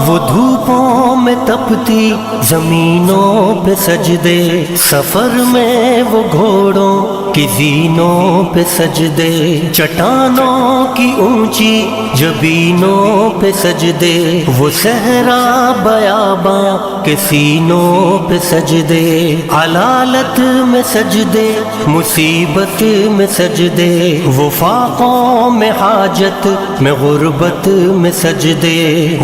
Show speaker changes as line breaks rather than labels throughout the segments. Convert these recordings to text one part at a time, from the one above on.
وہ دھوپوں میں تپتی زمینوں پہ سجدے، سفر میں وہ گھوڑوں کی زینوں پہ سجدے، چٹانوں کی اونچی جبینوں پہ سجدے، وہ صحرا بیاباں کے سینوں پہ سجدے، علالت میں سجدے، مصیبت میں سجدے، وہ فاقوں میں حاجت میں غربت میں سجدے،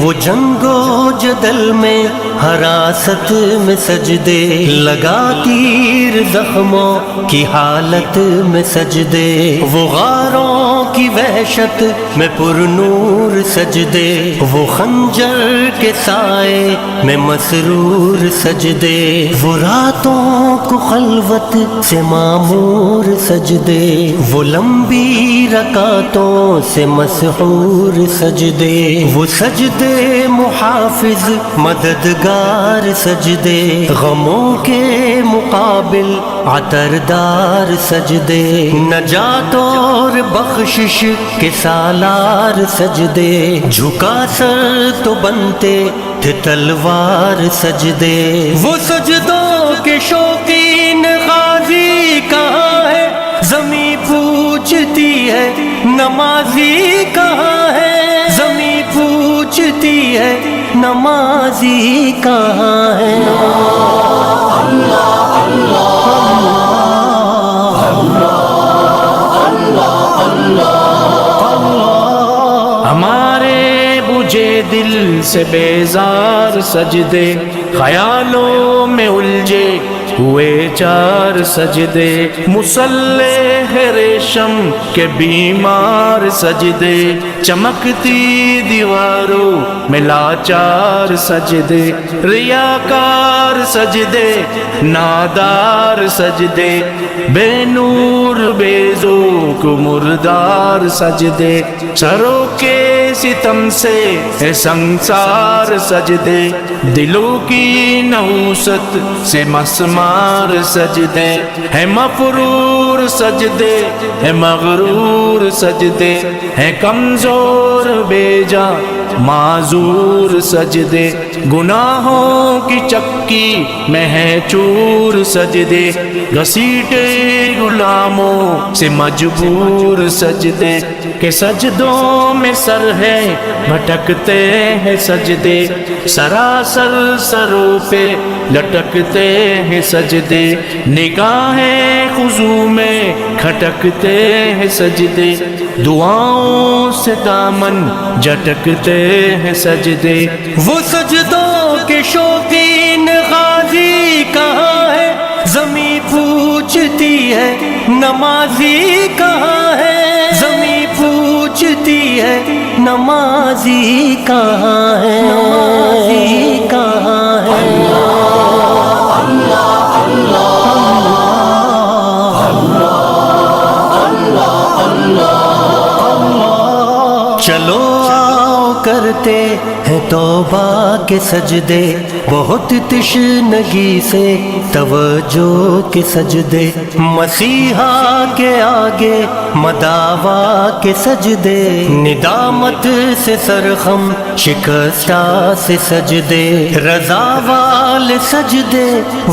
وہ جنگ و جدل میں حراست میں سجدے، لگا تیر زخموں کی حالت میں سجدے، وہ غاروں کی وحشت میں پر نور سجدے، وہ خنجر کے سائے میں مسرور سجدے، وہ راتوں کو خلوت سے معمور سجدے، وہ لمبی رکعتوں سے مسحور سجدے، وہ سجدے محافظ مددگار سجدے، غموں کے مقابل عطردار سجدے، نجات اور بخشش کے سالار سجدے، جھکا سر تو بنتے تھے تلوار سجدے، وہ سجدوں کے شوقین غازی کہاں ہے، زمیں پوچھتی ہے نمازی کہاں ہے، زمیں پوچھتی ہے نمازی کہاں ہے۔
ہمارے بجھے دل سے بیزار سجدے، خیالوں میں الجھے ہوئے چار سجدے، مصلح ریشم کے بیمار سجدے، چمکتی دیواروں میں لاچار سجدے، ریاکار سجدے، نادار سجدے، بے نور بے ذوق مردار سجدے، سروں کے ستم سے ہے سنسار سجدے، دلوں کی نحوست سے مسمار سجدے، ہے مفرور سجدے، ہے مغرور سجدے، ہے کمزور بے جا معذور سجدے، گناہوں کی چکی میں ہے چور سجدے، گھسیٹے غلاموں سے مجبور سجدے، کہ سجدوں میں سر ہے بھٹکتے ہیں سجدے، سراسر سروں پہ لٹکتے ہیں سجدے، نگاہیں خضوع میں کھٹکتے ہیں سجدے، دعاؤں سے دامن جھٹکتے ہیں سجدے،
وہ سجدوں کے شوقین غازی کہاں ہے، زمیں پوچھتی ہے نمازی کہاں ہے، زمیں پوچھتی ہے نمازی کہاں ہے، نمازی کہاں ہے۔ چلو آؤ کرتے ہیں توبہ کے سجدے، بہت تشنگی سے توجہ کے سجدے، مسیحا کے آگے مداوا کے سجدے، ندامت سے سرخم شکستہ سے سجدے، رضا والے سجدے،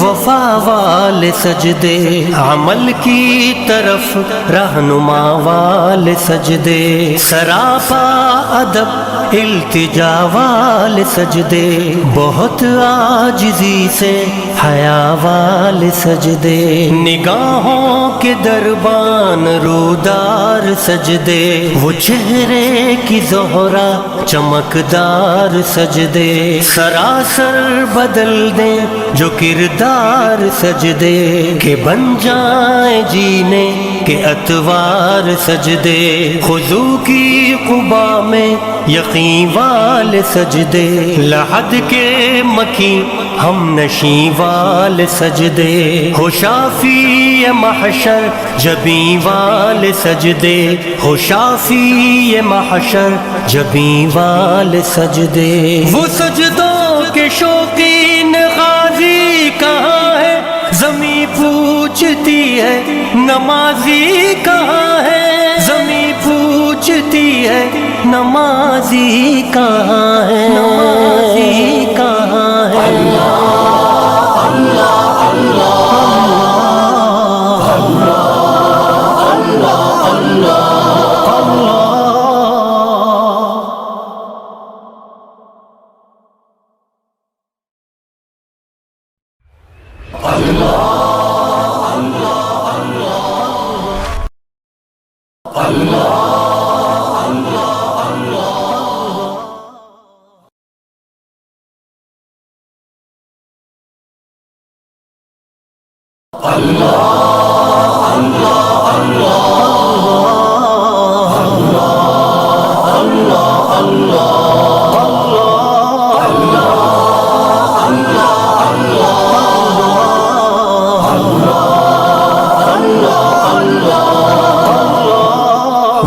وفا والے سجدے، عمل کی طرف رہنما والے سجدے، سراپا ادب التجا والے سجدے، بہت عاجزی سے حیا والے سجدے، نگاہوں کے دربان رودار سجدے، وہ چہرے کی زہرا چمکدار سجدے، سراسر بدل دیں جو کردار سجدے، کہ بن جائیں جینے کے اتوار سجدے، خضوع کی قبا میں یقین جبیں والے سجدے، لحد کے مکی ہم نشیں والے سجدے، ہو شافی محشر جبیں والے سجدے، ہو شافی محشر جبیں والے سجدے۔ وہ سجدوں کے شوقین غازی کہاں ہے، زمیں پوچھتی ہے نمازی کہاں ہے، زمیں پوچھتی ہے نمازی کہاں ہے، نمازی کہاں ہے۔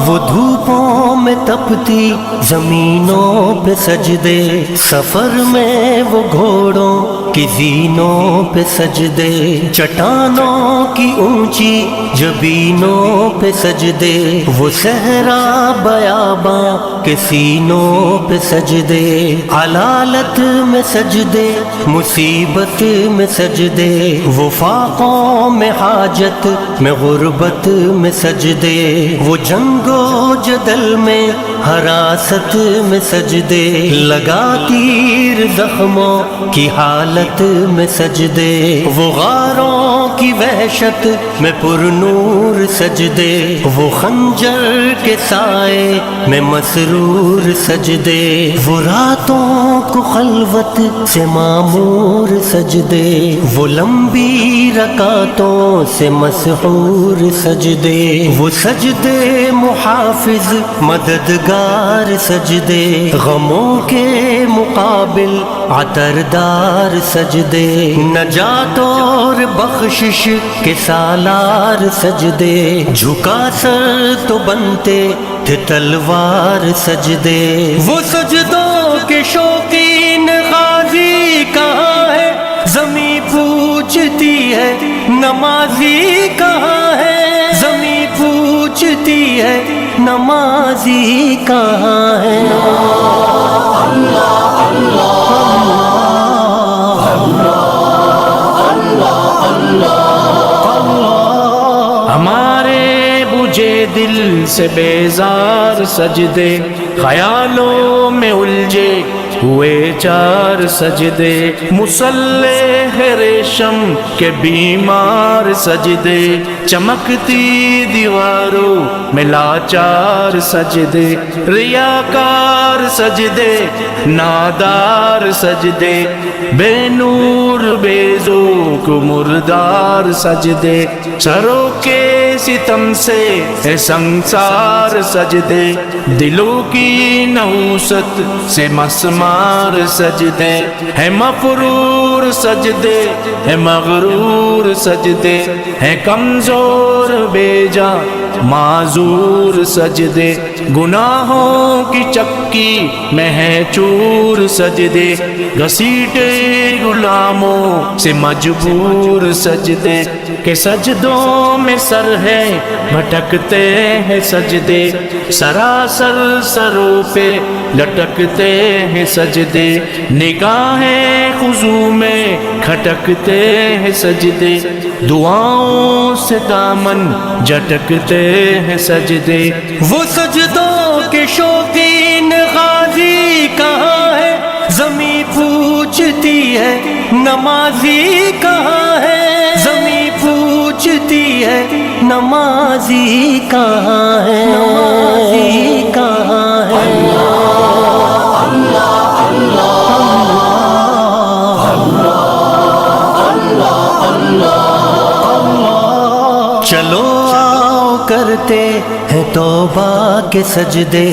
وہ دھوپوں میں تپتی زمینوں پہ سجدے، سفر میں وہ گھوڑوں کی زینوں پہ سجدے، چٹانوں کی اونچی جبینوں پہ سجدے، وہ صحرا بیاباں کے سینوں پہ سجدے، علالت میں سجدے مصیبت میں سجدے، وہ فاقوں میں حاجت میں غربت میں سجدے، وہ جنگ و جدل میں حراست میں سجدے، لگا تیر زخموں کی حالت میں سجدے، وہ غاروں کی وحشت میں پر نور سجدے، وہ خنجر کے سائے میں مسرور سجدے، وہ راتوں کو خلوت سے معمور سجدے، وہ لمبی رکعتوں سے مسحور سجدے، وہ سجدے محافظ مددگار سجدے، غموں کے مقابل عطردار سجدے، نجات اور بخشش کے سالار سجدے، جھکا سر تو بنتے تھے تلوار سجدے، وہ سجدوں کے شوقین غازی کہاں ہے، زمیں پوچھتی ہے نمازی کہاں ہے، زمیں پوچھتی ہے نمازی کہاں ہے۔
ہمارے بجھے دل سے بیزار سجدے، خیالوں میں الجھے ہوئے چار سجدے، مصلح ریشم کے بیمار سجدے، چمکتی دیواروں میں لاچار سجدے، ریاکار سجدے نادار سجدے، بے نور بے ذوق مردار سجدے، سروں کے ستم سے ہے سنسار سجدے، دلوں کی نحوست سے مسمار سجدے، ہے مفرور سجدے ہے مغرور سجدے، ہے کمزور بے جا معذور سجدے، گناہوں کی چکی میں ہے چور سجدے، گھسیٹے غلاموں سے مجبور سجدے، کہ سجدوں میں سر ہے بھٹکتے ہیں سجدے، سراسر سروں پہ لٹکتے ہیں سجدے، نگاہیں خضوع میں کھٹکتے ہیں سجدے، دعاؤں سے دامن جھٹکتے ہیں سجدے، وہ سجدوں کے شوقین غازی کہاں ہے، زمیں پوچھتی ہے نمازی کہاں ہے، زمیں پوچھتی ہے نمازی کہاں ہے، نمازی کہاں ہے۔ چلو آؤ کرتے ہیں توبہ کے سجدے،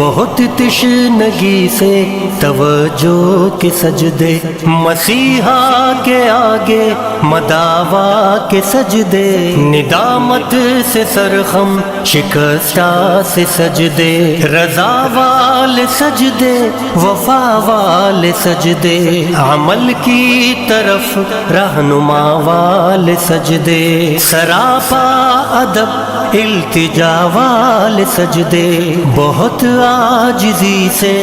بہت تشنگی سے توجہ کے سجدے، مسیحا کے آگے مداوا کے سجدے، ندامت سے سرخم شکستہ سے سجدے، رضا والے سجدے، وفا والے سجدے، عمل کی طرف رہنما والے سجدے، سراپا ادب التجا والے سجدے، بہت عاجزی سے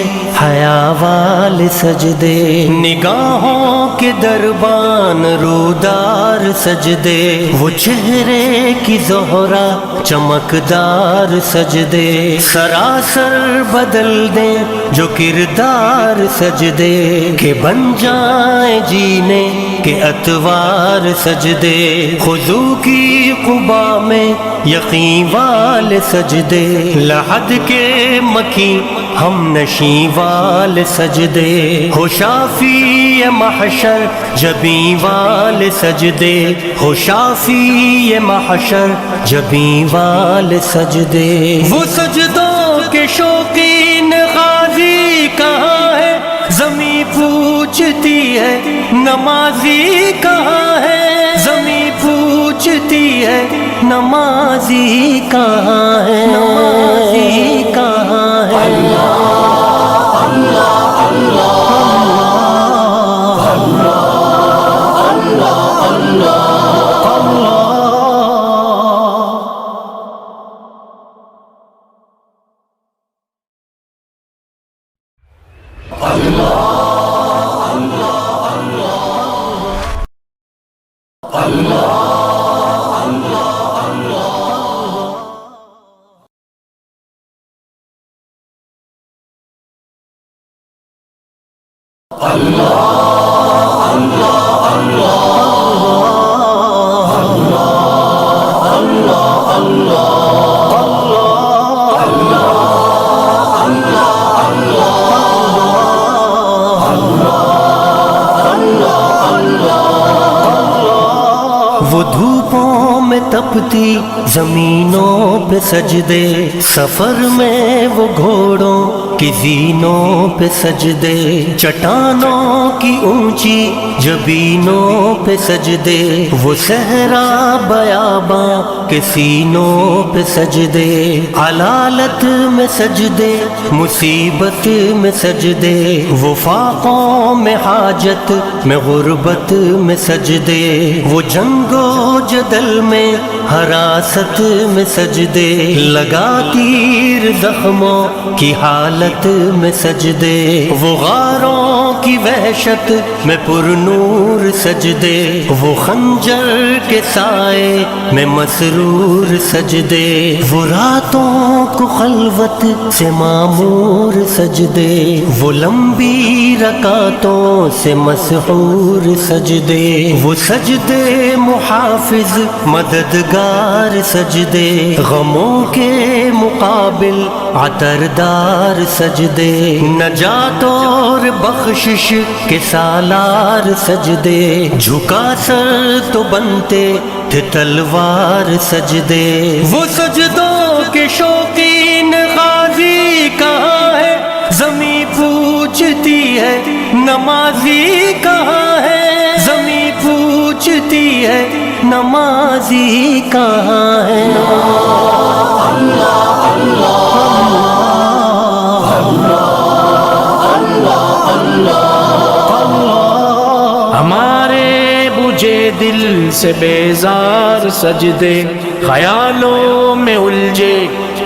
حیا والے سجدے، نگاہوں کے دربان رودار سجدے، وہ چہرے کی زہرا چمکدار سجدے، سراسر بدل دیں جو کردار سجدے، کہ بن جائیں جینے کے اتوار سجدے، خضوع کی قبا میں یقین والے سجدے، لحد کے مکین ہم نشیں والے سجدے، ہو شافی محشر جبیں والے سجدے، ہو شافی محشر جبیں والے سجدے، وہ سجدوں کے شوقین غازی کہاں ہے، زمیں پوچھتی ہے نمازی کہاں ہے، زمیں پوچھتی ہے نمازی کہاں ہے، نمازی کہاں ہے، اللہ اللہ اللہ اللہ اللہ اللہ۔ وہ دھوپوں میں تپتی زمینوں پہ سجدے، سفر میں وہ گھوڑوں کی زینوں پہ سجدے، چٹانوں کی اونچی جبینوں پہ سجدے، وہ صحرا بیاباں کے سینوں پہ سجدے، علالت میں سجدے، مصیبت میں سجدے، وہ فاقوں میں حاجت میں غربت میں سجدے، وہ جنگ و جدل میں حراست میں سجدے، لگا تیر زخموں کی حالت میں سجدے، وہ غاروں کی وحشت میں پر نور سجدے، وہ خنجر کے سائے میں مسرور سجدے، وہ راتوں کو خلوت سے معمور سجدے، وہ لمبی رکعتوں سے مسحور سجدے، وہ سجدے محافظ مددگار سجدے، غموں کے مقابل عطردار سجدے، نجات اور بخشش کے سالار سجدے، جھکا سر تو بنتے تھے تلوار سجدے، وہ سجدوں کے شوقین غازی کہاں ہے، زمیں پوچھتی ہے نمازی کہاں ہے، زمیں پوچھتی ہے نمازی کہاں ہے، اللہ اللہ اللہ اللہ اللہ۔
ہمارے بجھے دل سے بیزار سجدے، خیالوں میں الجھے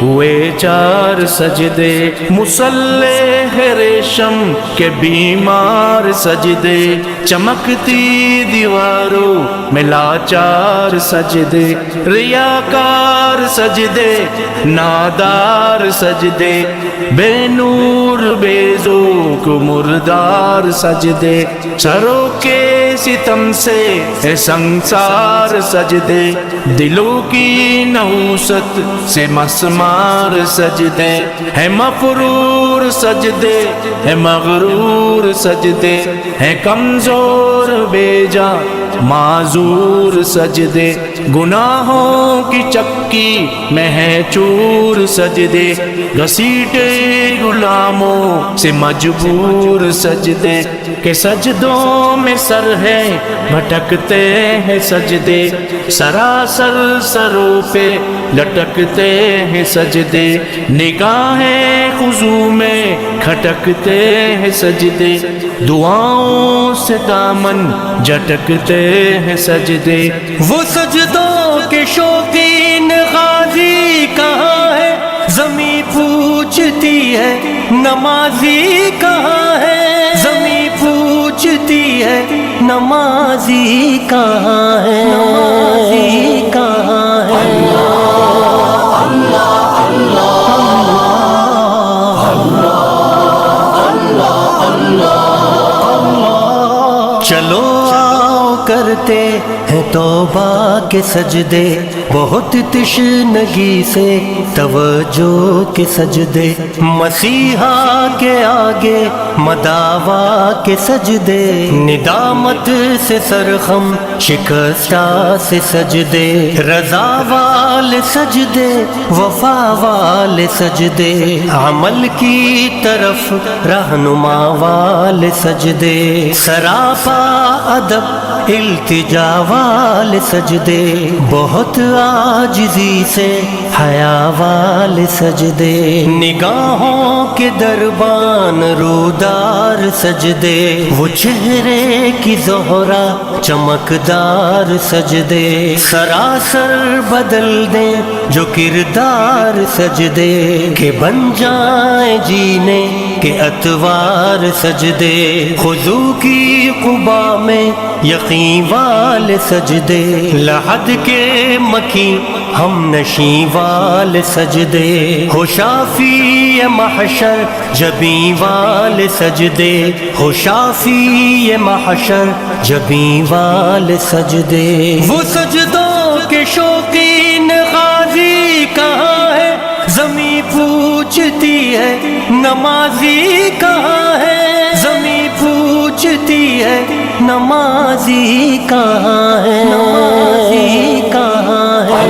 ہوئے چار سجدے، مصلح ریشم کے بیمار سجدے، چمکتی دیواروں میں لاچار سجدے، ریاکار سجدے، نادار سجدے، بے نور بے ذوق مردار سجدے، سروں کے ستم سے سنسار سجدے، دلوں کی نحوست سے مسمار سجدے، ہے مفرور سجدے، ہے مغرور سجدے، ہے کمزور بے جا معذور سجدے، گناہوں کی چکی میں ہے چور سجدے، گھسیٹے غلاموں سے مجبور سجدے کہ سجدوں میں سر ہے بھٹکتے ہیں سجدے سراسر سروں پہ لٹکتے ہیں سجدے نگاہیں خضوع میں کھٹکتے ہیں سجدے دعاؤں سے دامن جھٹکتے ہیں سجدے
وہ سجدوں کے شوقین غازی کہاں ہے زمیں پوچھتی ہے نمازی کہاں ہے زمیں پوچھتی ہے نمازی کہاں ہے نمازی کہاں ہے چلو آؤ کرتے ہیں توبہ کے سجدے بہت تشنگی سے توجہ کے سجدے مسیحا کے آگے مداوا کے سجدے ندامت سے سرخم شکستہ سے سجدے رضا والے سجدے وفا والے سجدے عمل کی طرف رہنما والے سجدے سراپا ادب التجا والے سجدے بہت عاجزی سے حیا والے سجدے نگاہوں کے دربان رودار سجدے وہ چہرے کی زہرا چمکدار سجدے سراسر بدل دیں جو کردار سجدے کہ بن جائیں جینے کے اتوار سجدے خضوع کی قبا میں یقین والے سجدے لحد کے مکی ہم نشیں والے سجدے ہو شافی محشر جبیں والے سجدے ہو شافی محشر جبیں والے سجدے وہ سجدوں کے شوقین غازی کہاں ہے زمیں پوچھتی ہے نمازی کہاں ہے زمیں پوچھتی ہے نمازی کہاں ہے نمازی کہاں ہے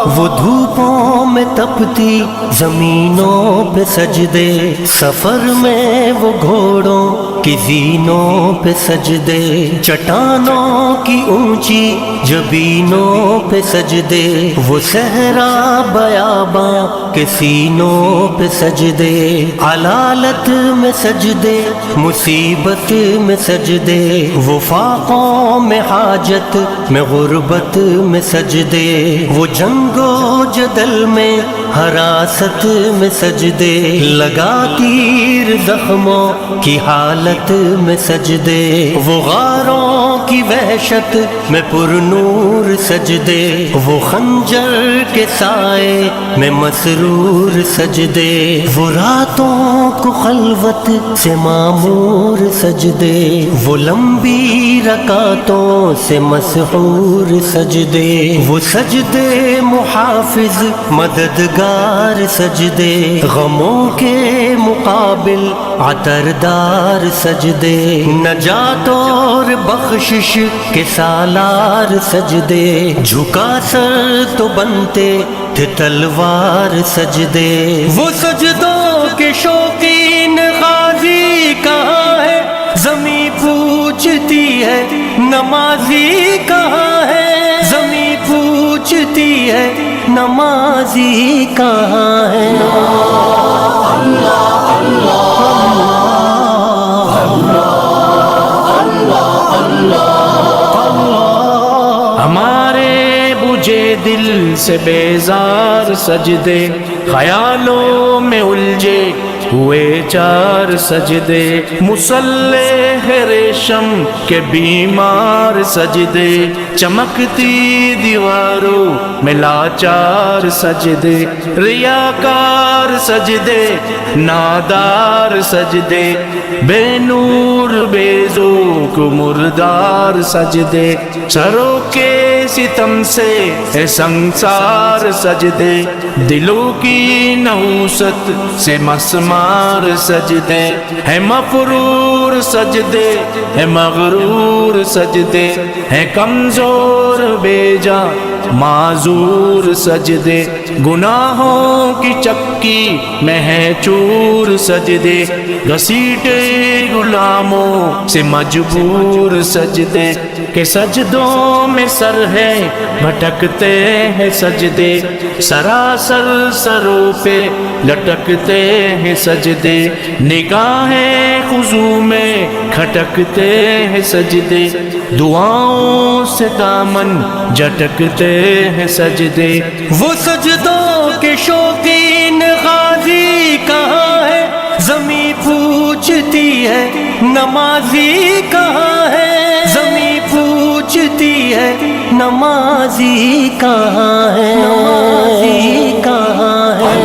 وہ دھوپوں میں تپتی زمینوں پہ سجدے سفر میں وہ گھوڑوں کی زینوں پہ سجدے چٹانوں کی اونچی جبینوں پہ سجدے وہ صحرا بیاباں کے سینوں پہ سجدے علالت میں سجدے مصیبت میں سجدے وہ فاقوں میں حاجت میں غربت میں سجدے وہ جنگ و جدل میں حراست میں سجدے لگا تیر زخموں کی حالت میں سجدے وہ غاروں کی وحشت میں پر نور سجدے وہ خنجر کے سائے میں مسرور سجدے وہ راتوں کو خلوت سے معمور سجدے وہ لمبی رکعتوں سے مسحور سجدے وہ سجدے محافظ مددگار سجدے غموں کے مقابل عطردار سجدے نجات اور بخشش کے سالار سجدے جھکا سر تو بنتے تھے تلوار سجدے وہ سجدوں کے شوقین غازی کہاں ہے زمیں پوچھتی ہے نمازی کہاں ہے زمیں پوچھتی ہے نمازی کہاں ہے اللہ
ہمارے بجھے دل سے بیزار سجدے، خیالوں میں الجھے ہوئے چار سجدے، مصلح ریشم کے بیمار سجدے، چمکتی دیواروں میں لاچار سجدے، ریاکار سجدے، نادار سجدے، بے نور بے ذوق مردار سجدے، سروں کے ستم سے ہے سنسار سجدے، دلوں کی نحوست سے مسمار سجدے، ہے مفرور سجدے، ہے مغرور سجدے، ہے کمزور بے جا معذور سجدے، گناہوں کی چکی میں ہے چور سجدے، گھسیٹے غلاموں سے مجبور سجدے، کہ سجدوں میں سر ہے بھٹکتے ہیں سجدے، سراسر سروں پہ لٹکتے ہیں سجدے، نگاہیں خضوع میں کھٹکتے ہیں سجدے، دعاؤں سے دامن جھٹکتے ہیں سجدے،
وہ سجدوں کے شوقین غازی کہاں ہے، زمیں پوچھتی ہے نمازی کہاں ہے، زمیں پوچھتی ہے نمازی کہاں ہے، نمازی کہاں ہے،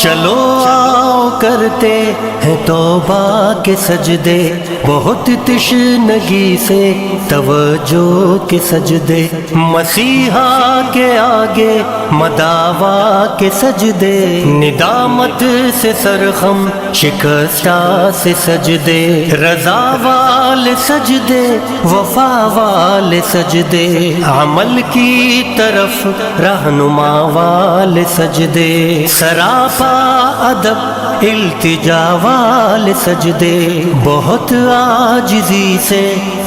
چلو آؤ کرتے ہیں توبہ کے سجدے، بہت تشنگی سے توجہ کے سجدے، مسیحا کے آگے مداوا کے سجدے، ندامت سے سرخم شکستہ سے سجدے، رضا والے سجدے، وفا والے سجدے، عمل کی طرف رہنما والے سجدے، سراپا ادب التجا والے سجدے، بہت عاجزی سے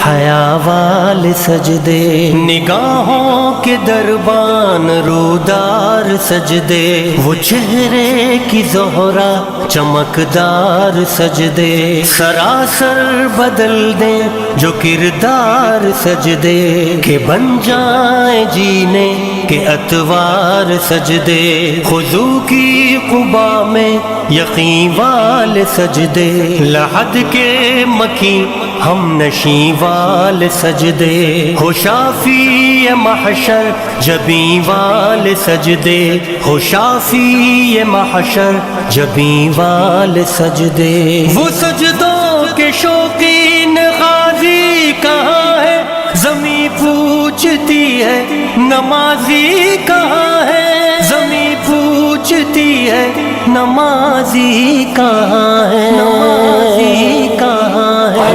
حیا والے سجدے، نگاہوں کے دربان رودار سجدے، وہ چہرے کی زہرا چمکدار سجدے، سراسر بدل دیں جو کردار سجدے، کہ بن جائیں جینے کے اتوار سجدے، خضوع کی قبا میں یقین والے سجدے، لحد کے مکی ہم نشیں والے سجدے، ہو شافی محشر جبیں والے سجدے، ہو شافی محشر جبیں والے سجدے، وہ سجدوں کے شوقین غازی کہاں ہے، زمیں پوچھتی ہے نمازی کہاں ہے، زمیں پوچھتی ہے نمازی کہاں ہے، نمازی کہاں ہے،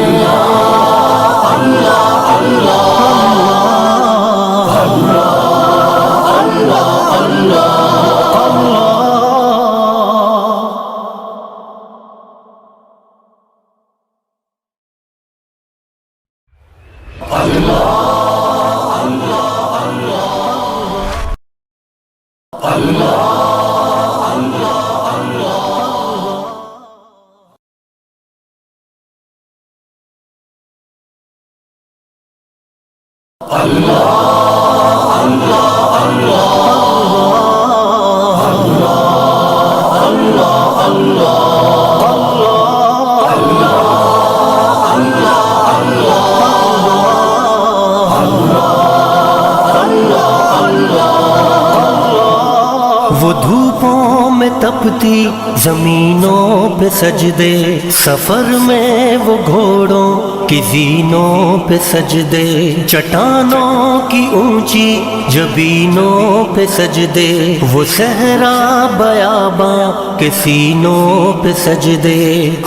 وہ دھوپوں میں تپتی زمینوں پہ سجدے، سفر میں وہ گھوڑوں کی زینوں پہ سجدے، چٹانوں کی اونچی جبینوں پہ سجدے، وہ صحرا بیاباں کے سینوں پہ سجدے،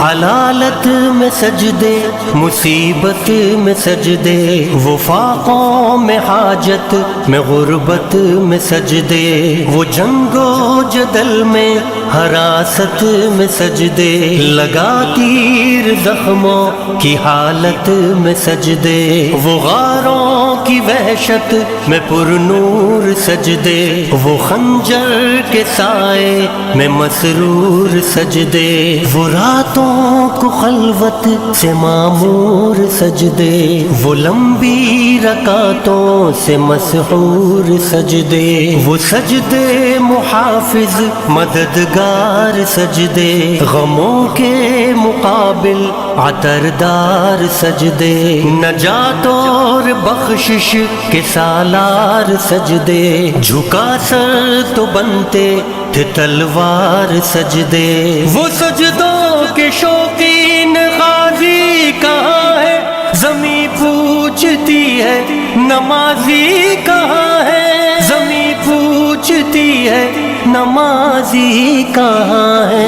علالت میں سجدے، مصیبت میں سجدے، وہ فاقوں میں حاجت میں غربت میں سجدے، وہ جنگ و جدل میں حراست میں سجدے، لگا تیر زخموں کی حالت عبادت میں سجدے، وہ غاروں کی وحشت میں پر نور سجدے، وہ خنجر کے سائے میں مسرور سجدے، وہ راتوں کو خلوت سے معمور سجدے، وہ لمبی رکعتوں سے مسحور سجدے، وہ سجدے محافظ مددگار سجدے، غموں کے مقابل عطردار سجدے، نجات اور بخشش کے سالار سجدے، جھکا سر تو بنتے تھے تلوار سجدے، وہ سجدوں کے شوقین غازی کہاں ہے، زمیں پوچھتی ہے نمازی کہاں ہے، زمیں پوچھتی ہے نمازی کہاں ہے۔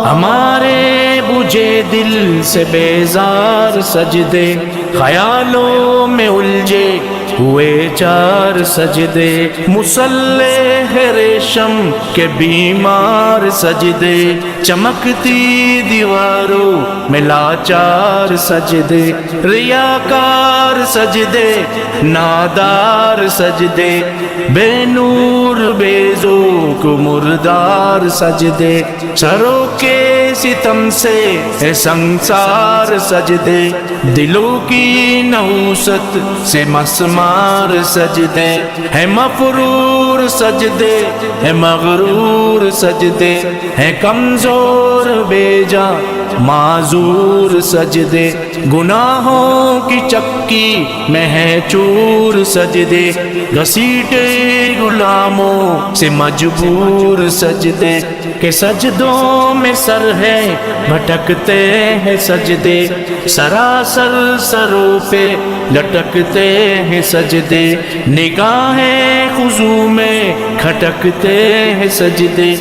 ہمارے بجھے دل سے بیزار سجدے، خیالوں میں الجھے ہوئے چار سجدے، مصلح ریشم کے بیمار سجدے، چمکتی دیواروں میں لاچار سجدے، ریاکار سجدے، نادار سجدے، بے نور بے ذوق مردار سجدے، سروں کے ستم سے ہے سنسار سجدے، دلوں کی نحوست سے مسمار سجدے، ہے مفرور سجدے، ہے مغرور سجدے، ہے کمزور بے جا معذور سجدے، گناہوں کی چکی میں ہے چور سجدے، گھسیٹے غلاموں سے مجبور سجدے، کہ سجدوں میں سر ہے بھٹکتے ہیں سجدے، سراسر سروں پہ لٹکتے ہیں سجدے، نگاہیں خضوع میں کھٹکتے ہیں سجدے،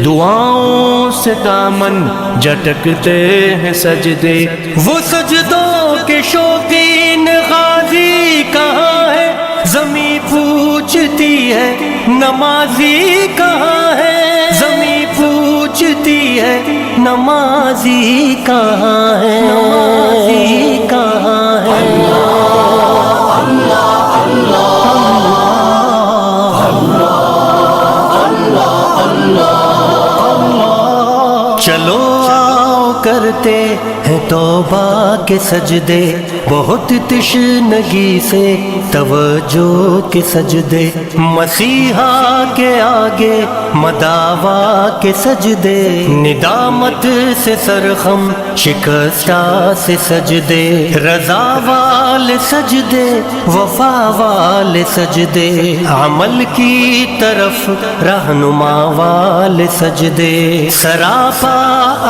دعاؤں سے دامن جھٹکتے ہیں سجدے،
وہ سجدوں کے شوقین غازی کہاں ہے، زمیں پوچھتی ہے نمازی کہاں ہے، زمیں پوچھتی ہے نمازی کہاں ہے، نمازی کہاں ہے۔ چلو آؤ کرتے ہیں توبہ کے سجدے، بہت تشنگی سے توجہ کے سجدے، مسیحا کے آگے مداوا کے سجدے، ندامت سے سرخم شکستہ سے سجدے، رضا والے سجدے، وفا والے سجدے، عمل کی طرف رہنما والے سجدے، سراپا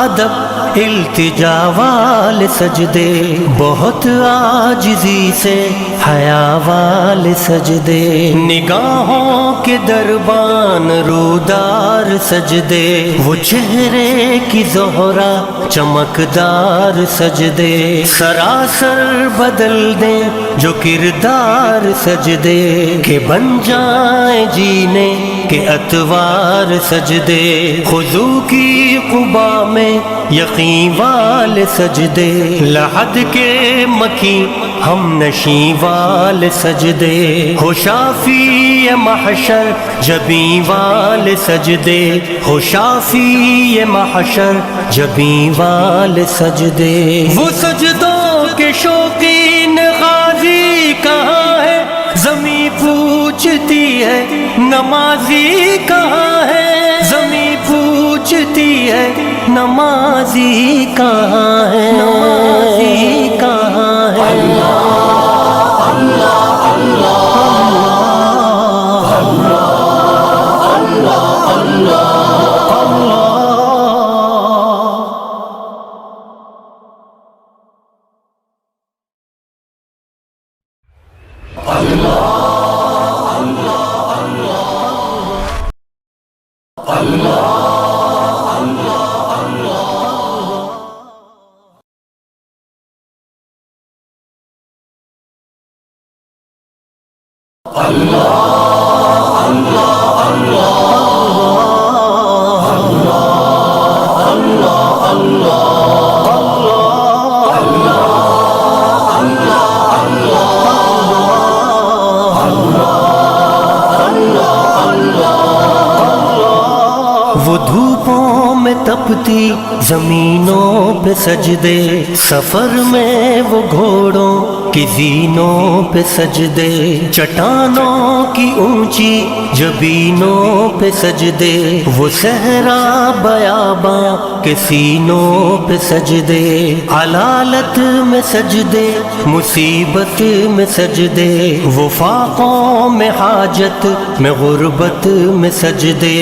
ادب التجا والے سجدے، بہت عاجزی سے حیا والے سجدے، نگاہوں کے دربان رودار سجدے، وہ چہرے کی زہرا چمکدار سجدے، سراسر بدل دیں جو کردار سجدے، کہ بن جائیں جینے کے اتوار سجدے، خضوع کی قبا میں یقین والے سجدے، لحد کے مکی ہم نشیں والے سجدے، ہو شافی محشر جبیں والے سجدے، ہو شافی محشر جبیں والے سجدے، وہ سجدوں کے شوقین غازی کہاں ہے، زمیں پوچھتی ہے نمازی کہاں ہے، زمیں پوچھتی ہے نمازی کہاں ہے، نمازی کہاں ہے۔ اللہ اللہ وہ دھوپوں میں تپتی زمینوں پہ سجدے، سفر میں وہ گھوڑوں کی زینوں پہ سجدے، چٹانوں کی اونچی جبینوں پہ سجدے، وہ صحرا بیاباں کے سینوں پہ سجدے، علالت میں سجدے، مصیبت میں سجدے، وہ فاقوں میں حاجت میں غربت میں سجدے،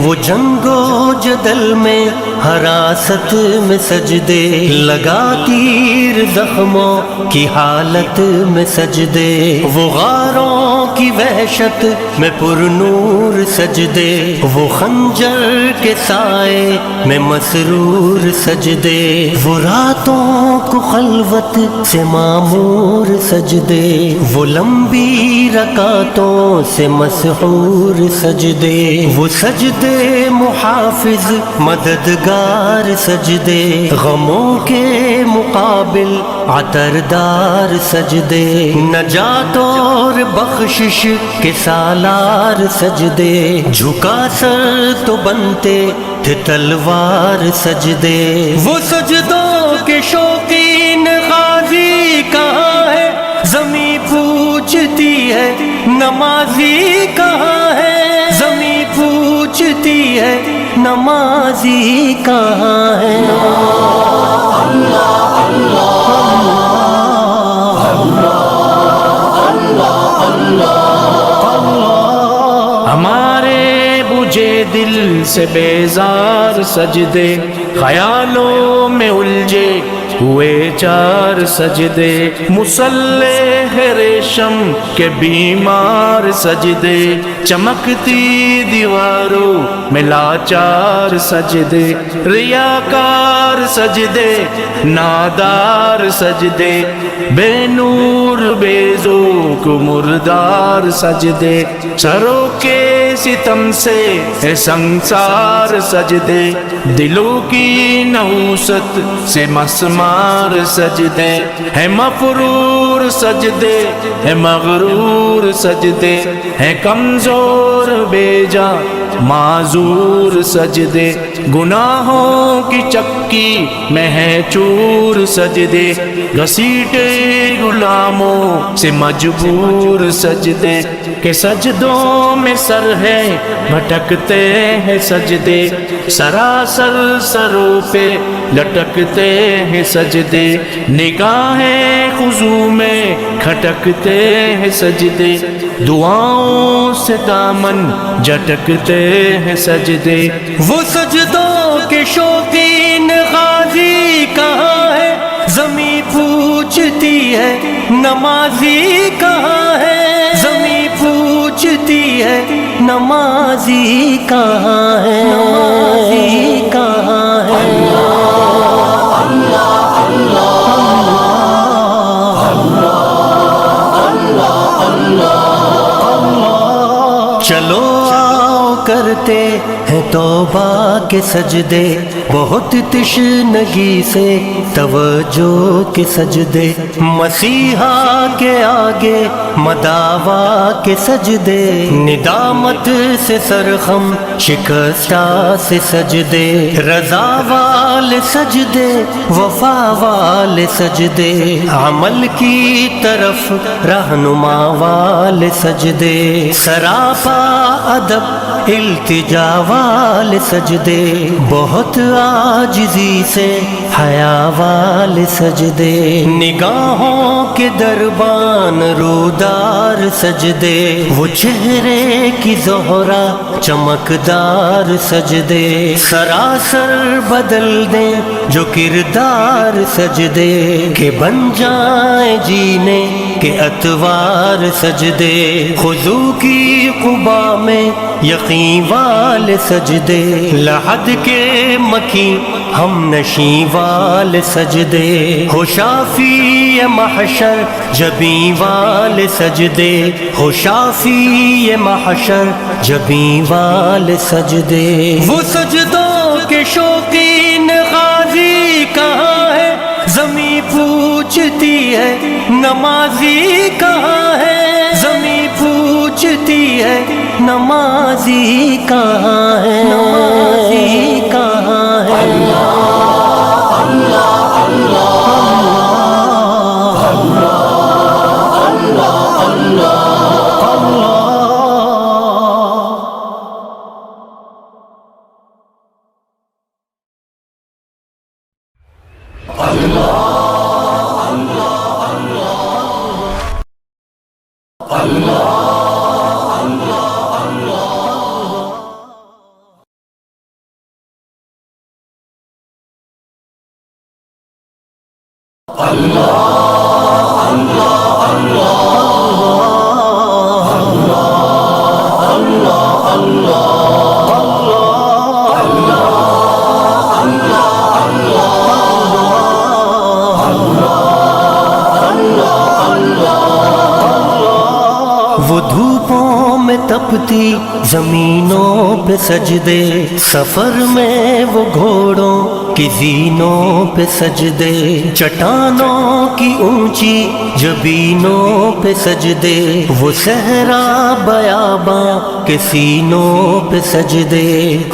وہ جنگ و جدل میں حراست میں سجدے، لگا تیر زخموں کی حالت میں سجدے، وہ غاروں کی وحشت میں پر نور سجدے، وہ خنجر کے سائے میں مسرور سجدے، وہ راتوں کو خلوت سے معمور سجدے، وہ لمبی رکعتوں سے مسحور سجدے، وہ سجدے محافظ مددگار سجدے، غموں کے مقابل عطردار سجدے، نجات اور بخشش کے سالار سجدے، جھکا سر تو بنتے تھے تلوار سجدے، وہ سجدوں کے شوقین غازی کہاں ہے، زمیں پوچھتی ہے نمازی کہاں ہے، زمیں پوچھتی ہے نمازی کہاں ہے۔
ہمارے بجھے دل سے بیزار سجدے، خیالوں میں الجھے ہوئے چار سجدے، مصلح ریشم کے بیمار سجدے، چمکتی دیواروں میں لاچار سجدے، ریاکار سجدے، نادار سجدے، بے نور بے ذوق مردار سجدے، سروں کے ستم سے ہے سنسار سجدے، دلوں کی نحوست سے مسمار سجدے، ہے مفرور سجدے، ہے مغرور سجدے، ہے کمزور بے جا معذور سجدے، گناہوں کی چکی میں ہے چور سجدے، گھسیٹے غلاموں سے مجبور سجدے، کہ سجدوں میں سر ہے بھٹکتے ہیں سجدے، سراسر سروں پہ لٹکتے ہیں سجدے، نگاہیں خضوع میں کھٹکتے ہیں سجدے، دعاؤں سے دامن جھٹکتے ہیں سجدے،
وہ سجدوں کے شوقین غازی کہاں ہے، زمیں پوچھتی ہے نمازی کہاں ہے، زمیں پوچھتی ہے نمازی کہاں ہے، نمازی کہاں ہے۔ چلو آؤ کرتے ہیں توبہ کے سجدے، بہت تشنگی سے توجہ کے سجدے، مسیحا کے آگے مداوا کے سجدے، ندامت سے سرخم شکستہ سے سجدے، رضا والے سجدے، وفا والے سجدے، عمل کی طرف رہنما والے سجدے، سراپا ادب التجا والے سجدے، بہت عاجزی سے حیا والے سجدے، نگاہوں کے دربان رودار سجدے، وہ چہرے کی زہرا چمکدار سجدے، سراسر بدل دیں جو کردار سجدے، کہ بن جائیں جینے کے اتوار سجدے، خضوع کی قبا میں یقین والے سجدے، لحد کے مکین ہم نشیں وال سجدے، ہو شافی محشر جبیں وال سجدے، ہو شافی محشر جبیں وال سجدے۔ وہ سجدوں کے شوقین غازی کہاں ہے، زمیں پوچھتی ہے نمازی کہاں ہے، زمیں پوچھتی ہے نمازی کہاں ہے، نمازی کہاں ہے۔ وہ دھوپوں میں تپتی زمینوں پہ سجدے، سفر میں وہ گھوڑوں کی زینوں پہ سجدے، چٹانوں کی اونچی جبینوں پہ سجدے، وہ صحرا بیاباں کے سینوں پہ سجدے،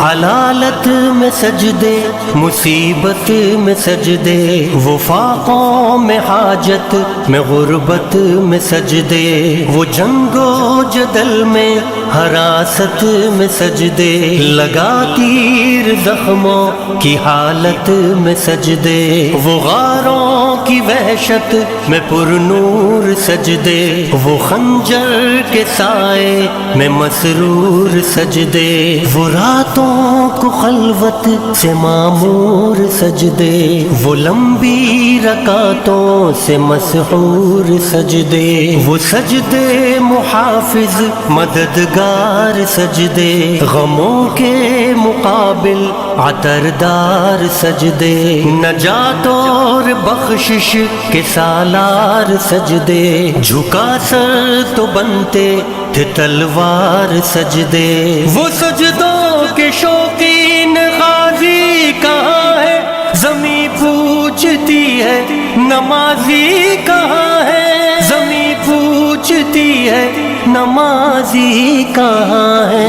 علالت میں سجدے مصیبت میں سجدے، وہ فاقوں میں حاجت میں غربت میں سجدے، وہ جنگ و جدل میں حراست میں سجدے، لگا تیر زخموں کی حالت میں سجدے، وہ غاروں کی وحشت میں پر نور سجدے، وہ خنجر کے سائے میں مسرور سجدے، وہ راتوں کو خلوت سے معمور سجدے، وہ لمبی رکعتوں سے مسحور سجدے، وہ سجدے محافظ مددگار سجدے، غموں کے مقابل عطردار سجدے، نجات اور بخشش کے سالار سجدے، جھکا سر تو بنتے تھے تلوار سجدے، وہ سجدوں کے شوقین غازی کہاں ہے، زمیں پوچھتی ہے نمازی کہاں ہے، زمیں پوچھتی ہے نمازی کہاں ہے۔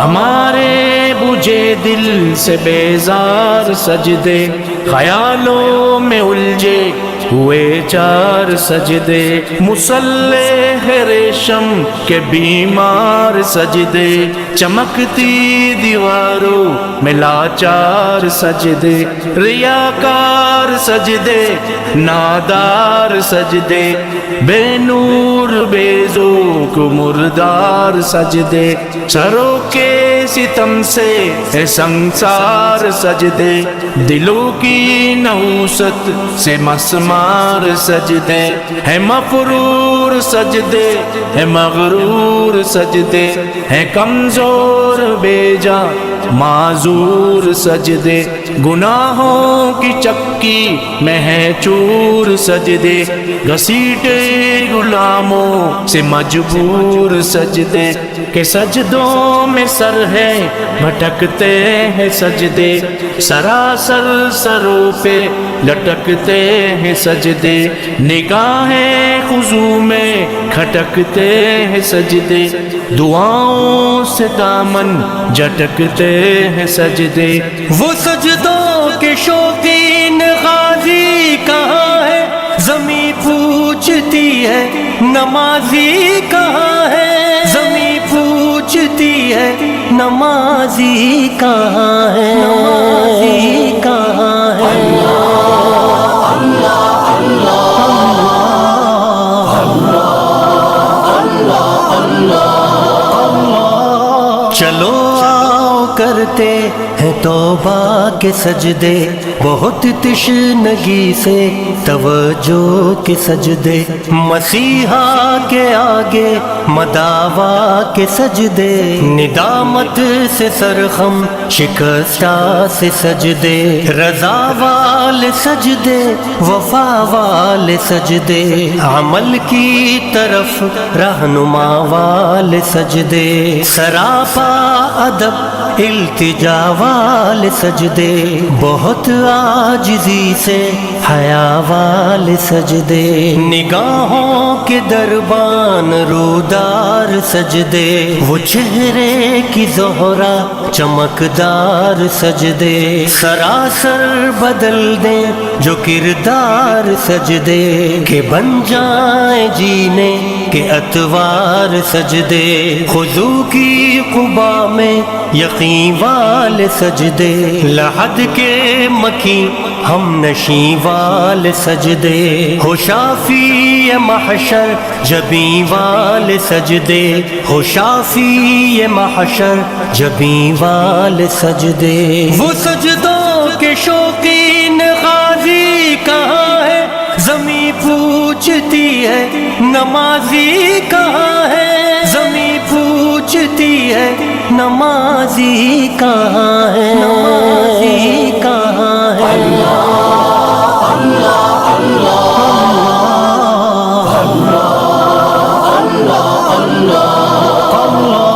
ہمارے بجھے دل سے بیزار سجدے، خیالوں میں الجھے ہوئے چار سجدے، مصلح ریشم کے بیمار سجدے، چمکتی دیواروں میں لاچار سجدے، ریاکار سجدے نادار سجدے، بے نور بے ذوق مردار سجدے، سروں کے ستم سے ہے سنسار سجدے، دلوں کی نحوست سے مسمار سجدے، ہے مفرور سجدے ہے مغرور سجدے، ہے کمزور بے جا معذور سجدے، گناہوں کی چکی میں ہے چور سجدے، گھسیٹے غلاموں سے مجبور سجدے، کہ سجدوں میں سر ہے بھٹکتے ہیں سجدے، سراسر سروں پہ لٹکتے ہیں سجدے، نگاہیں خضوع میں کھٹکتے ہیں سجدے، دعاؤں سے دامن جھٹکتے ہیں سجدے،
وہ سجدوں کے شوقین غازی کہاں ہے، زمیں پوچھتی ہے نمازی کہاں ہے، زمیں پوچھتی ہے نمازی کہاں ہے، نمازی کہاں ہے۔ چلو آؤ کرتے ہیں تو توبہ کے سجدے، بہت تشنگی سے توجہ کے سجدے، مسیحا کے آگے مداوا کے سجدے، ندامت سے سرخم شکستہ سے سجدے، رضا والے سجدے، وفا والے سجدے، عمل کی طرف رہنما والے سجدے، سراپا ادب التجا والے سجدے، بہت عاجزی سے حیا والے سجدے، نگاہوں کے دربان رودار سجدے، وہ چہرے کی زہرا چمکدار سجدے، سراسر بدل دیں جو کردار سجدے، کہ بن جائیں جینے کے اتوار سجدے، خضوع کی قبا میں یقین والے سجدے، لحد کے مکی ہم نشیں والے سجدے، ہو شافی محشر جبیں والے سجدے، ہو شافی محشر جبیں والے سجدے، وہ سجدوں کے شوقین غازی کہاں ہے، زمیں پوچھتی ہے نمازی کہاں ہے، زمیں پوچھتی ہے نمازی کہاں ہے، نمازی کہاں ہے، اللہ اللہ اللہ اللہ اللہ اللہ۔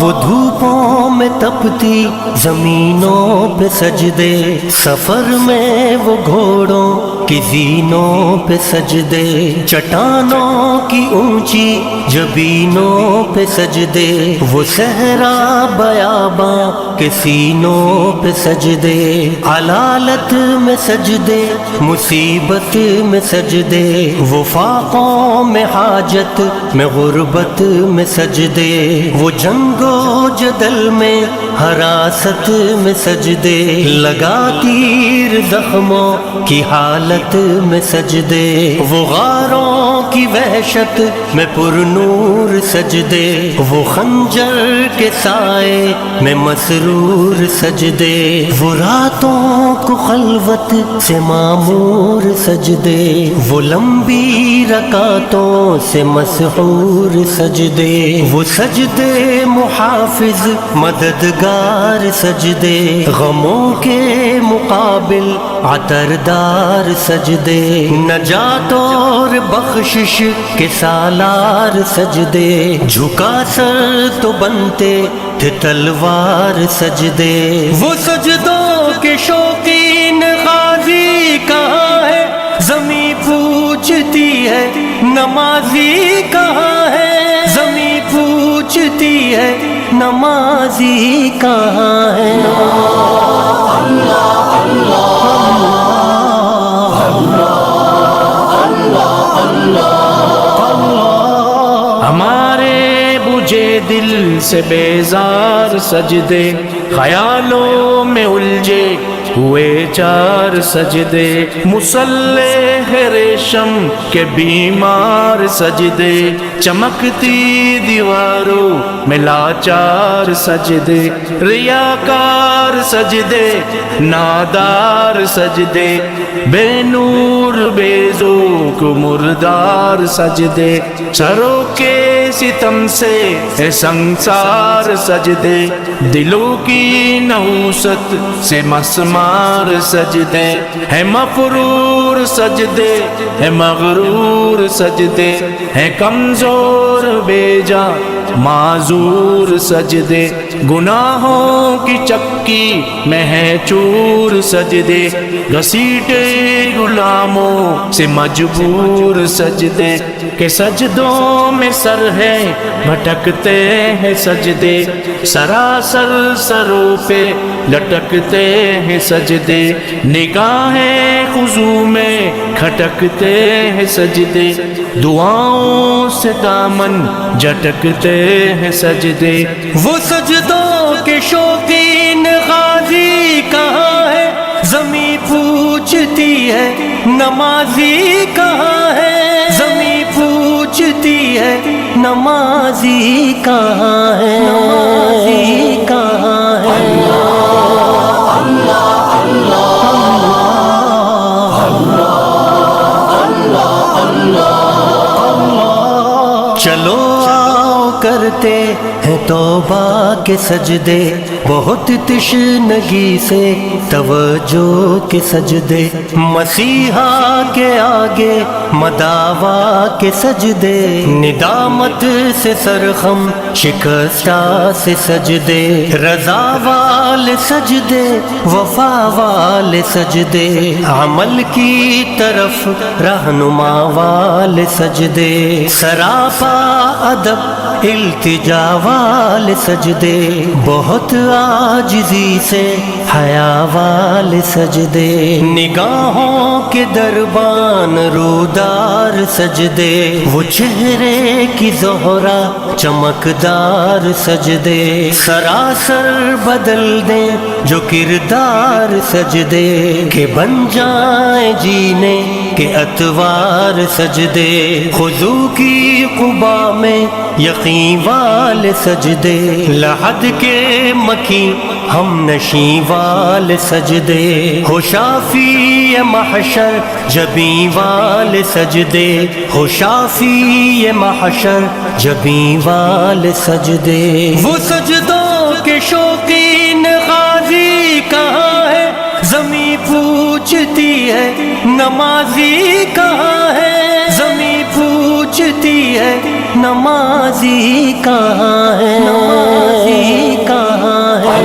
وہ دھوپوں میں تپتی زمینوں پہ سجدے، سفر میں وہ گھوڑوں کی زینوں پہ سجدے، چٹانوں کی اونچی جبینوں پہ سجدے، وہ صحرا بیاباں کے سینوں پہ سجدے، علالت میں سجدے، مصیبت میں سجدے، وہ فاقوں میں حاجت میں غربت میں سجدے، وہ جنگ و جدل میں حراست میں سجدے، لگا تیر زخموں کی حالت میں سجدے، وہ غاروں کی وحشت میں پر نور سجدے، وہ خنجر کے سائے میں مسرور سجدے، وہ راتوں کو خلوت سے معمور سجدے، وہ لمبی رکعتوں سے مسحور سجدے، وہ سجدے محافظ مددگار سجدے، غموں کے مقابل عطردار سجدے، نجات اور بخشش کے سالار سجدے، جھکا سر تو بنتے تھے تلوار سجدے، وہ سجدوں کے شوقین غازی کہاں ہے، زمیں پوچھتی ہے نمازی کہاں ہے، زمیں پوچھتی ہے نمازی کہاں ہے، اللہ اللہ اللہ اللہ اللہ۔
ہمارے بجھے دل سے بیزار سجدے، خیالوں میں الجھے ہوئے چار سجدے، مصلح ریشم کے بیمار سجدے، چمکتی دیواروں میں لاچار سجدے، ریاکار سجدے، نادار سجدے، بے نور بے ذوق مردار سجدے، سروں کے ستم سے اے سنسار سجدے، دلوں کی نحوست سے مسمار سجدے، ہے مفرور سجدے، ہے مغرور سجدے، ہے کمزور بے جا معذور سجدے، گناہوں کی چکی میں ہے چور سجدے، گھسیٹے غلاموں سے مجبور سجدے، کہ سجدوں میں سر ہے بھٹکتے ہیں سجدے، سراسر سروں پہ لٹکتے ہیں سجدے، نگاہیں خضوع میں کھٹکتے ہیں سجدے، دعاؤں سے دامن جھٹکتے ہیں سجدے۔
وہ سجدوں کے شوقین غازی کہاں ہے، زمیں پوچھتی ہے نمازی کہاں ہے، زمیں پوچھتی ہے نمازی کہاں ہے، نمازی کہاں ہے۔ چلو آؤ کرتے ہیں توبہ کے سجدے، بہت تشنگی سے توجہ کے سجدے، مسیحا کے آگے مداوا کے سجدے، ندامت سے سرخم شکستہ سے سجدے، رضا والے سجدے، وفا والے سجدے، عمل کی طرف رہنما والے سجدے، سراپا ادب التجا والے سجدے، بہت عاجزی سے حیا والے سجدے، نگاہوں کے دربان رودار سجدے، وہ چہرے کی زہرا چمکدار سجدے، سراسر بدل دیں جو کردار سجدے، کہ بن جائیں جینے کے اتوار سجدے، خضوع کی قبا میں یقین والے سجدے، لحد کے مکی ہم نشیں والے سجدے، ہو شافی محشر جبیں والے سجدے، ہو شافی محشر جبیں والے سجدے۔ وہ سجدوں کے شوقین غازی کہاں ہے، زمیں پوچھتی ہے نمازی کہاں ہے، زمیں پوچھتی ہے نمازی کہاں ہے، نمازی کہاں ہے۔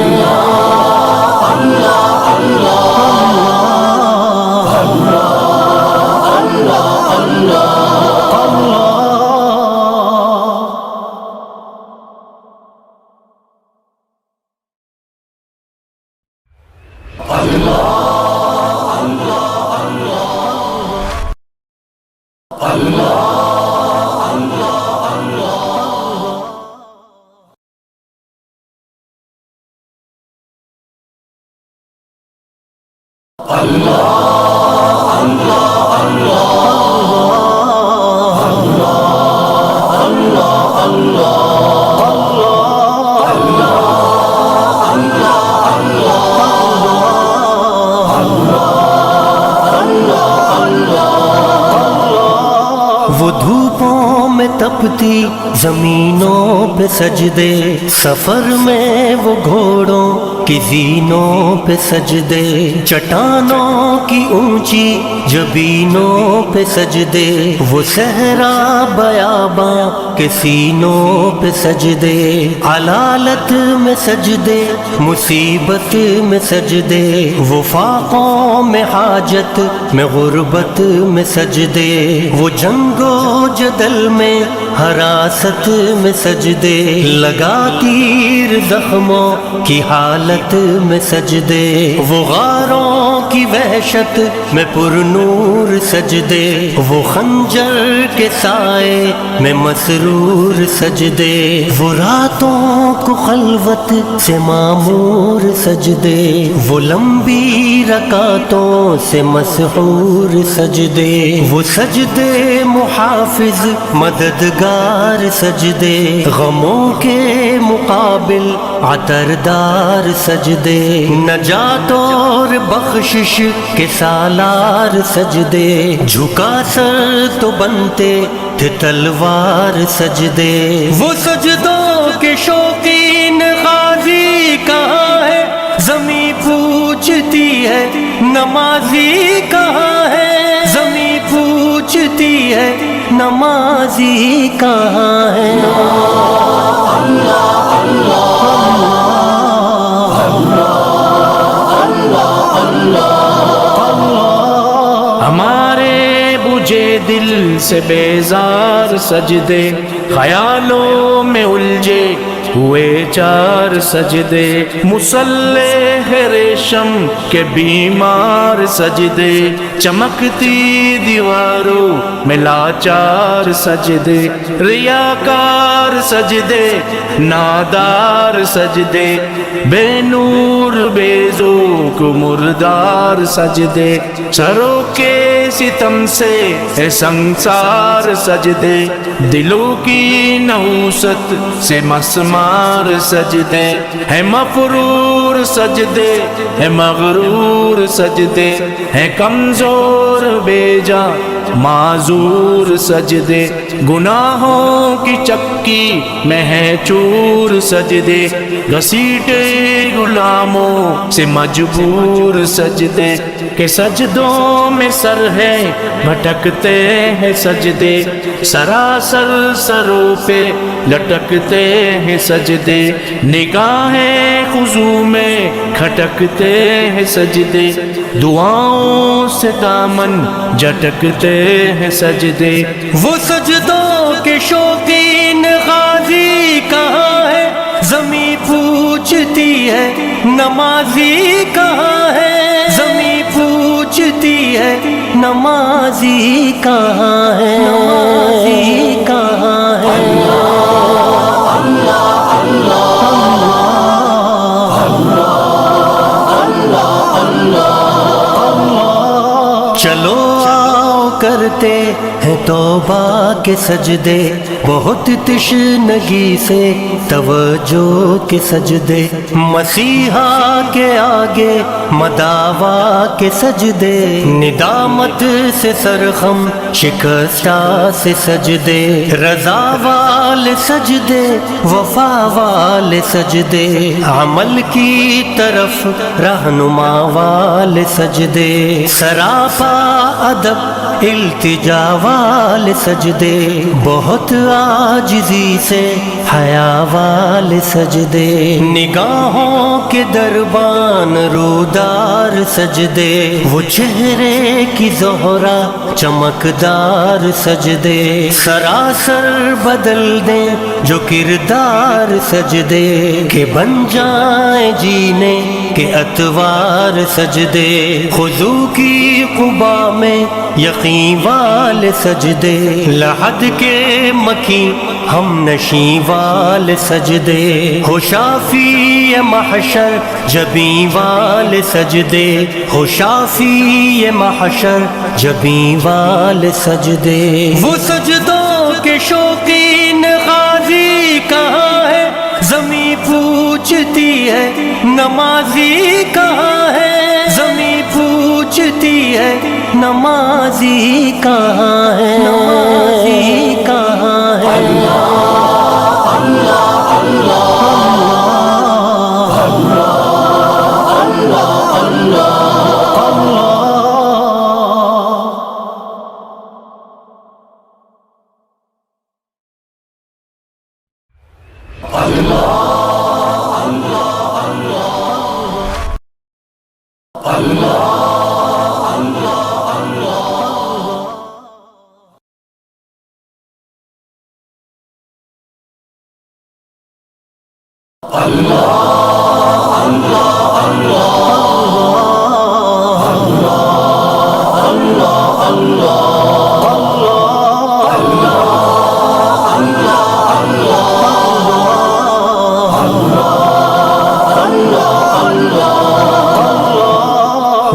وہ دھوپوں میں تپتی زمینوں پہ سجدے، سفر میں وہ گھوڑوں کی زینوں پہ سجدے، چٹانوں کی اونچی جبینوں پہ سجدے، وہ صحرا بیاباں کے سینوں پہ سجدے، علالت میں سجدے، مصیبت میں سجدے، وہ فاقوں میں حاجت میں غربت میں سجدے، وہ جنگ و جدل میں حراست میں سجدے، لگا تیر زخموں کی حالت میں سجدے، وہ غاروں کی وحشت میں پر نور سجدے، وہ خنجر کے سائے میں مسرور سجدے، وہ راتوں کو خلوت سے معمور سجدے، وہ لمبی رکعتوں سے مسحور سجدے، وہ سجدے محافظ مددگار سجدے، غموں کے مقابل عطردار سجدے، نجات اور بخشش کے سالار سجدے، جھکا سر تو بنتے تھے تلوار سجدے۔ وہ سجدوں کے شوقین غازی کہاں ہے، زمیں پوچھتی ہے نمازی کہاں ہے، زمیں پوچھتی ہے نمازی کہاں ہے؟
ہمارے بجھے دل سے بیزار سجدے، خیالوں میں الجھے ہوئے چار سجدے، مصلح ریشم کے بیمار سجدے، چمکتی دیواروں میں لاچار سجدے، ریاکار سجدے، نادار سجدے، بے نور بے ذوق مردار سجدے، سروں کے ستم سے ہے سنسار سجدے، دلوں کی نحوست سے مسمار سجدے، ہے مفرور سجدے، ہے مغرور سجدے، ہے کمزور بے جا معذور سجدے، گناہوں کی چکی میں ہے چور سجدے، گھسیٹے غلاموں سے مجبور سجدے، کہ سجدوں میں سر ہے بھٹکتے ہیں سجدے، سراسر سروں پہ لٹکتے ہیں سجدے، نگاہیں خضوع میں کھٹکتے ہیں سجدے، دعاؤں سے دامن جھٹکتے ہیں سجدے،
وہ سجدوں کے شوقین غازی کہاں ہے؟ زمیں پوچھتی ہے نمازی کہاں ہے؟ زمیں پوچھتی ہے نمازی کہاں ہے؟ نمازی کہاں ہے؟ چلو آؤ کرتے ہیں توبہ کے سجدے، بہت تشنگی سے توجہ کے سجدے، مسیحا کے آگے مداوا کے سجدے، ندامت سے سرخم شکستہ سے سجدے، رضا والے سجدے، وفا والے سجدے، عمل کی طرف رہنما والے سجدے، سراپا ادب التجا والے سجدے، بہت عاجزی سے حیا والے سجدے، نگاہوں کے دربان رودار سجدے، وہ چہرے کی زہرا چمکدار سجدے، سراسر بدل دیں جو کردار سجدے، کہ بن جائیں جینے کے اتوار سجدے، خضوع کی قبا میں یقین والے سجدے، لحد کے مکی ہم نشیں والے سجدے، ہو شافی محشر جبیں والے سجدے، ہو شافی محشر جبیں والے سجدے، وہ سجدوں کے شوقین غازی کہاں ہے؟ زمیں پوچھتی ہے نمازی کہاں ہے؟ زمیں پوچھتی ہے نمازی کہاں ہے؟ نمازی کہاں ہے؟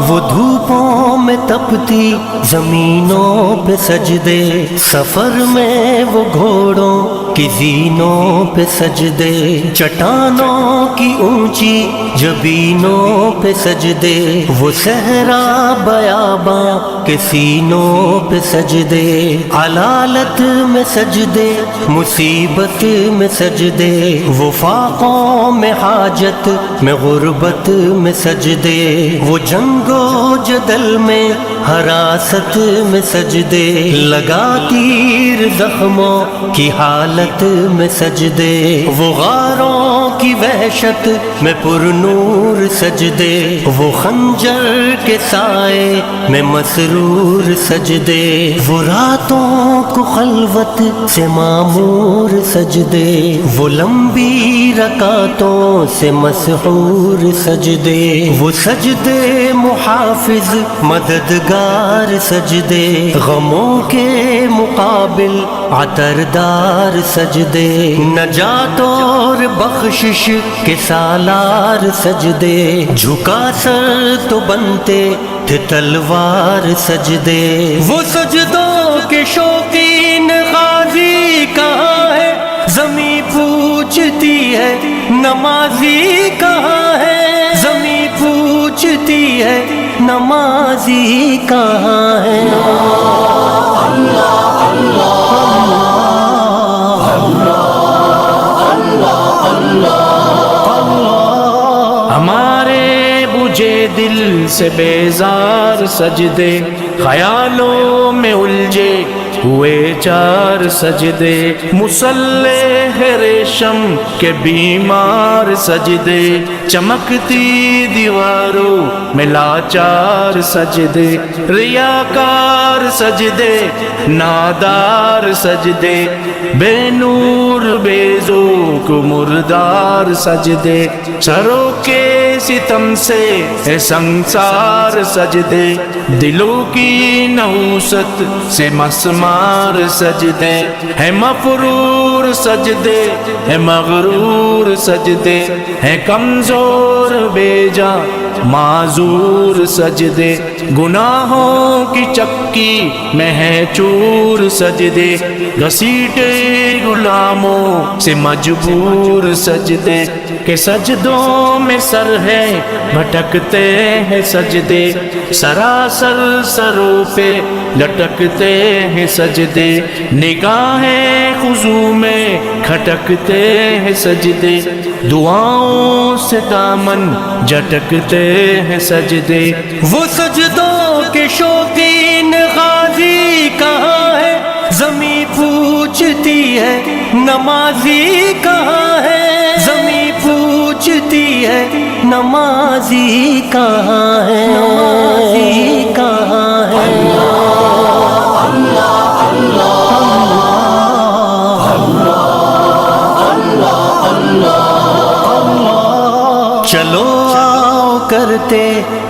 وہ دھوپوں میں تپتی زمینوں پہ سجدے، سفر میں وہ گھوڑوں کی زینوں پہ سجدے، چٹانوں کی اونچی جبینوں پہ سجدے، وہ صحرا بیاباں کے سینوں پہ سجدے، علالت میں سجدے، مصیبت میں سجدے، وہ فاقوں میں حاجت میں غربت میں سجدے، وہ جنگ و جدل میں حراست میں سجدے، لگا تیر زخموں کی حالت میں سجدے، وہ غاروں کی وحشت میں پر نور سجدے، وہ خنجر کے سائے میں مسرور سجدے، وہ راتوں کو خلوت سے معمور سجدے، وہ لمبی رکعتوں سے مسحور سجدے، وہ سجدے محافظ مددگار سجدے، غموں کے مقابل عطردار سجدے، نجات اور بخشش کے سالار سجدے، جھکا سر تو بنتے تھے تلوار سجدے، وہ سجدوں کے شوقین غازی کہاں ہے، زمیں پوچھتی ہے نمازی کہاں ہے، زمیں پوچھتی ہے نمازی کہاں ہے۔
ہمارے بجھے دل سے بیزار سجدے، خیالوں میں الجھے ہوئے چار سجدے، مصلح ریشم کے بیمار سجدے، چمکتی دیواروں میں لاچار سجدے، ریاکار سجدے، نادار سجدے، بے نور بے ذوق مردار سجدے، سروں کے ستم سے ہے سنسار سجدے، دلوں کی نحوست سے مسمار سجدے، ہے مفرور سجدے، ہے مغرور سجدے، ہے کمزور بے جا معذور سجدے، گناہوں کی چکی میں ہے چور سجدے، گھسیٹے غلاموں سے مجبور سجدے، کہ سجدوں میں سر ہے بھٹکتے ہیں سجدے، سراسر سروں پہ لٹکتے ہیں سجدے، نگاہیں خضوع میں کھٹکتے ہیں سجدے، دعاؤں سے دامن جھٹکتے ہیں سجدے،
وہ سجدوں کے شوقین غازی کہاں ہے، زمیں پوچھتی ہے نمازی کہاں ہے، زمیں پوچھتی ہے نمازی کہاں ہے، نمازی کہاں ہے۔ چلو آؤ کرتے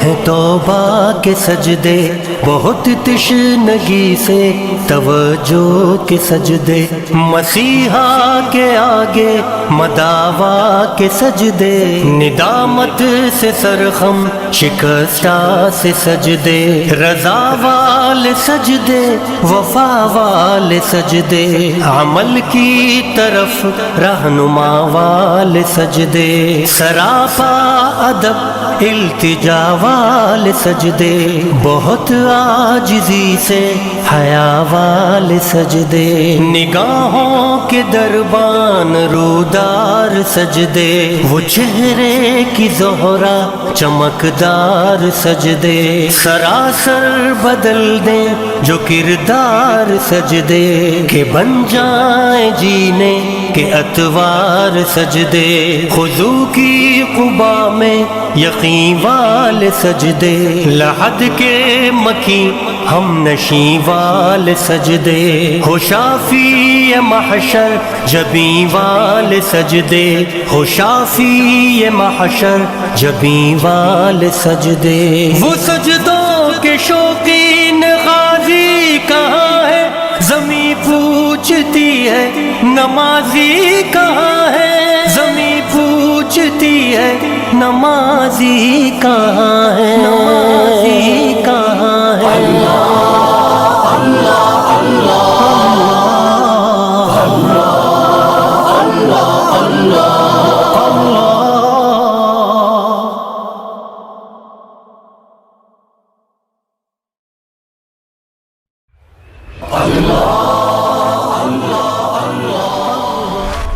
ہیں توبہ کے سجدے، بہت تشنگی سے توجہ کے سجدے، مسیحا کے آگے مداوا کے سجدے، ندامت سے سرخم شکستہ سے سجدے، رضا والے سجدے، وفا والے سجدے، عمل کی طرف رہنما والے سجدے، سراپا ادب التجا والے سجدے، بہت عاجزی سے حیا والے سجدے، نگاہوں کے دربان رودار سجدے، وہ چہرے کی زہرا چمکدار سجدے، سراسر بدل دیں جو کردار سجدے، کہ بن جائیں جینے کے اتوار سجدے، خضوع کی قبا میں یقین والے سجدے، لحد کے مکی ہم نشیں والے سجدے، ہو شافی محشر جبیں والے سجدے، ہو شافی محشر جبیں والے سجدے، وہ سجدوں کے شوقین غازی کہاں ہے، زمیں پوچھتی ہے نمازی کہاں ہے، زمیں پوچھتی ہے نمازی کہاں ہے، نمازی کہاں